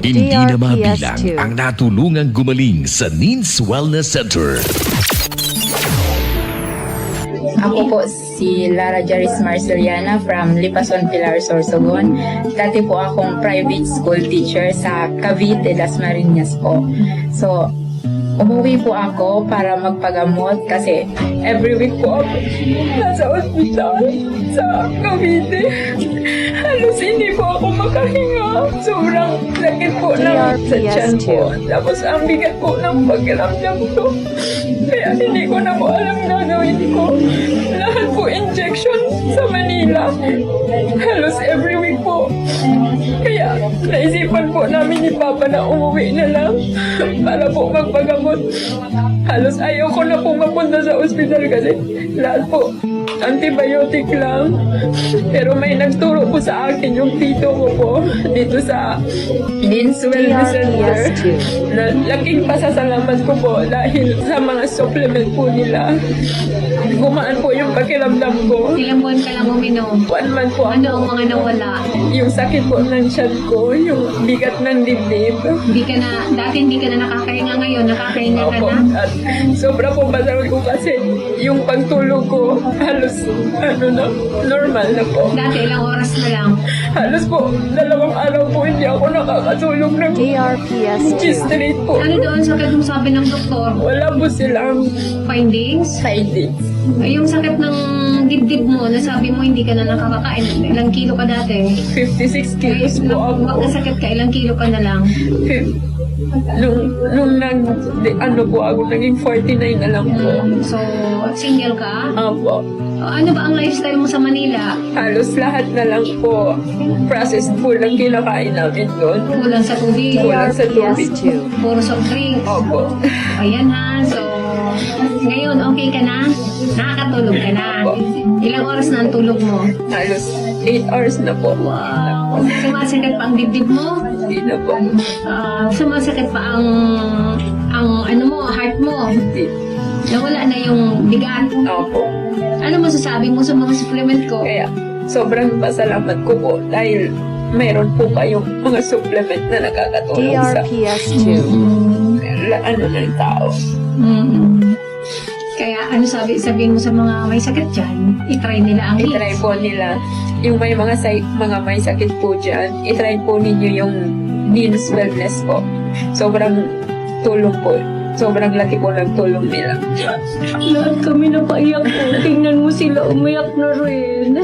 Hindi na mabilang DRPS2. ang natulungang gumaling sa NINS Wellness Center. Ako po si Lara Jaris Marceliana from Lipason, Pilar, Sorsogon. Dati po akong private school teacher sa Cavite, Las Marinas po. So, umuwi po ako para magpagamot kasi every week po ako nasa ospital sa Cavite. Halos hindi po ako makahinga. Sobrang sakit po ng sa tiyan po. Tapos ang bigat po ng pagkiramdam ko. Kaya hindi ko na po alam na gawin ko. Lahat po injection sa Manila. Halos every week po. Kaya naisipan po namin ni Papa na umuwi na lang para po magpagamot. Halos ayaw ko na po mapunta sa ospital kasi lahat po antibiotic lang. Pero may nagturo po sa akin yung tito ko po dito sa NINS Wellness Center. Laking pasasalamat ko po dahil sa mga supplement po nila. Gumaan po yung pakiramdam ko. Ilang buwan ka lang uminom? 1 month po Ano ako. ang mga nawala? Yung sakit po ng tiyan ko, yung bigat ng dibdib. Dati hindi ka na nakakahinga, ngayon nakakahinga ka Opo. na? At sobra po pasal ko kasi yung pagtulog ko halos normal na po. Dati ilang oras na lang. Halos po 2 araw po hindi ako nakakatulog ng DRPS2. straight po. Ano doon sakit mo sabi ng doktor? Wala po silang Findings? findings. Ay, yung sakit ng dibdib mo, nasabi mo hindi ka na nakakakain. Ilang kilo ka dati? 56 kilos po Wag ako. nasakit ka, ilang kilo ka na lang? Nung po ako, naging 49 na lang po. So, single ka? Apo. Ano ba ang lifestyle mo sa Manila? Halos lahat na lang po processed food ang kinakain namin doon. Kulang sa tubig? Kulang sa tubig. DRPS2. Puro soft drinks? Opo. Ayan ha, so ngayon okay ka na? Nakakatulog ka na? Ilang oras na ang tulog mo? Halos 8 hours na po. Wow! Sumasakit pa ang dibdib mo? Hindi na po. Sumasakit pa ang ano mo, heart mo? Hindi. Nawala na yung bigat? Opo. Ano masasabi mo sa mga supplement ko? Kaya sobrang pasalamat ko po dahil mayroon po kayong mga supplement na nakakatulong sa DRPS2. ng tao. Mm. Kaya ano sabihin mo sa mga may sakit dyan, itry nila ang I-try po nila yung may mga may sakit po dyan. I-try po ninyo yung NINS Wellness po. Sobrang tulong po. Sobrang laki po ng tulong nila. Lahat kami napaiyak po. Tingnan mo sila, umiyak na rin.